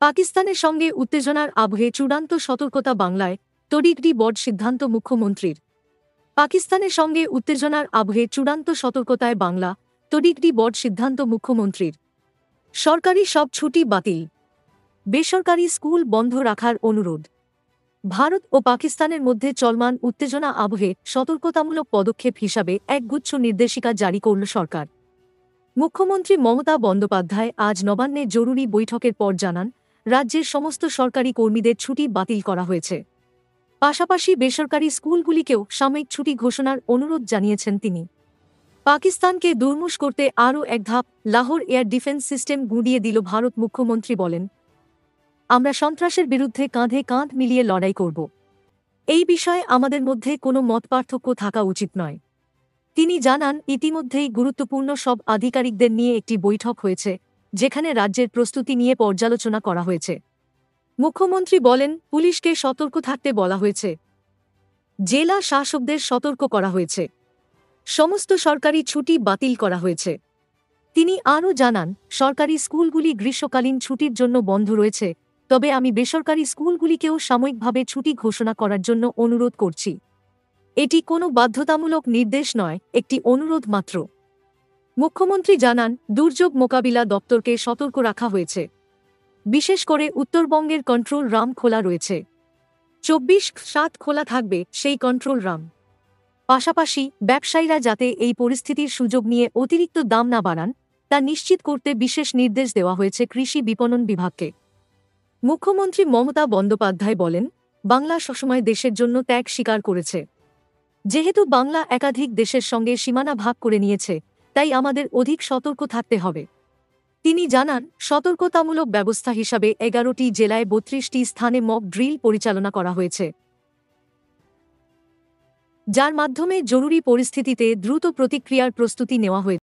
পাকিস্তানের সঙ্গে উত্তেজনার আবহে চূড়ান্ত সতর্কতা বাংলায়, তড়িঘড়ি বড় সিদ্ধান্ত মুখ্যমন্ত্রীর। পাকিস্তানের সঙ্গে উত্তেজনার আবহে চূড়ান্ত সতর্কতায় বাংলা, তড়িঘড়ি বড় সিদ্ধান্ত মুখ্যমন্ত্রীর। সরকারি সব ছুটি বাতিল, বেসরকারি স্কুল বন্ধ রাখার অনুরোধ। ভারত ও পাকিস্তানের মধ্যে চলমান উত্তেজনা আবহে সতর্কতামূলক পদক্ষেপ হিসাবে একগুচ্ছ নির্দেশিকা জারি করল সরকার। মুখ্যমন্ত্রী মমতা বন্দ্যোপাধ্যায় আজ নবান্নে জরুরি বৈঠকের পর জানান, রাজ্যের সমস্ত সরকারি কর্মীদের ছুটি বাতিল করা হয়েছে। পাশাপাশি বেসরকারি স্কুলগুলিকেও সাময়িক ছুটি ঘোষণার অনুরোধ জানিয়েছেন তিনি। পাকিস্তানকে দুর্মুষ করতে আরও এক ধাপ, লাহোর এয়ার ডিফেন্স সিস্টেম গুঁড়িয়ে দিল ভারত। মুখ্যমন্ত্রী বলেন, আমরা সন্ত্রাসের বিরুদ্ধে কাঁধে কাঁধ মিলিয়ে লড়াই করব। এই বিষয়ে আমাদের মধ্যে কোনো মতপার্থক্য থাকা উচিত নয়। তিনি জানান, ইতিমধ্যেই গুরুত্বপূর্ণ সব আধিকারিকদের নিয়ে একটি বৈঠক হয়েছে, যেখানে রাজ্যের প্রস্তুতি নিয়ে পর্যালোচনা করা হয়েছে। মুখ্যমন্ত্রী বলেন, পুলিশকে সতর্ক থাকতে বলা হয়েছে, জেলা শাসকদের সতর্ক করা হয়েছে, সমস্ত সরকারি ছুটি বাতিল করা হয়েছে। তিনি আরও জানান, সরকারি স্কুলগুলি গ্রীষ্মকালীন ছুটির জন্য বন্ধ রয়েছে, তবে আমি বেসরকারি স্কুলগুলিকেও সাময়িকভাবে ছুটি ঘোষণা করার জন্য অনুরোধ করছি। এটি কোনো বাধ্যতামূলক নির্দেশ নয়, একটি অনুরোধ মাত্র। মুখ্যমন্ত্রী জানান, দুর্যোগ মোকাবিলা দপ্তরকে সতর্ক রাখা হয়েছে। বিশেষ করে উত্তরবঙ্গের কন্ট্রোল রাম খোলা রয়েছে। 24/7 খোলা থাকবে সেই কন্ট্রোল রাম। পাশাপাশি ব্যবসায়ীরা যাতে এই পরিস্থিতির সুযোগ নিয়ে অতিরিক্ত দাম না বাড়ান, তা নিশ্চিত করতে বিশেষ নির্দেশ দেওয়া হয়েছে কৃষি বিপণন বিভাগকে। মুখ্যমন্ত্রী মমতা বন্দ্যোপাধ্যায় বলেন, বাংলা সবসময় দেশের জন্য ত্যাগ স্বীকার করেছে। যেহেতু বাংলা একাধিক দেশের সঙ্গে সীমানা ভাগ করে নিয়েছে, তাই আমাদের অধিক সতর্ক থাকতে হবে। তিনি জানান, সতর্কতামূলক ব্যবস্থা হিসাবে 11টি জেলায় 32টি স্থানে মক ড্রিল পরিচালনা করা হয়েছে, যার মাধ্যমে জরুরি পরিস্থিতিতে দ্রুত প্রতিক্রিয়ার প্রস্তুতি নেওয়া হয়েছে।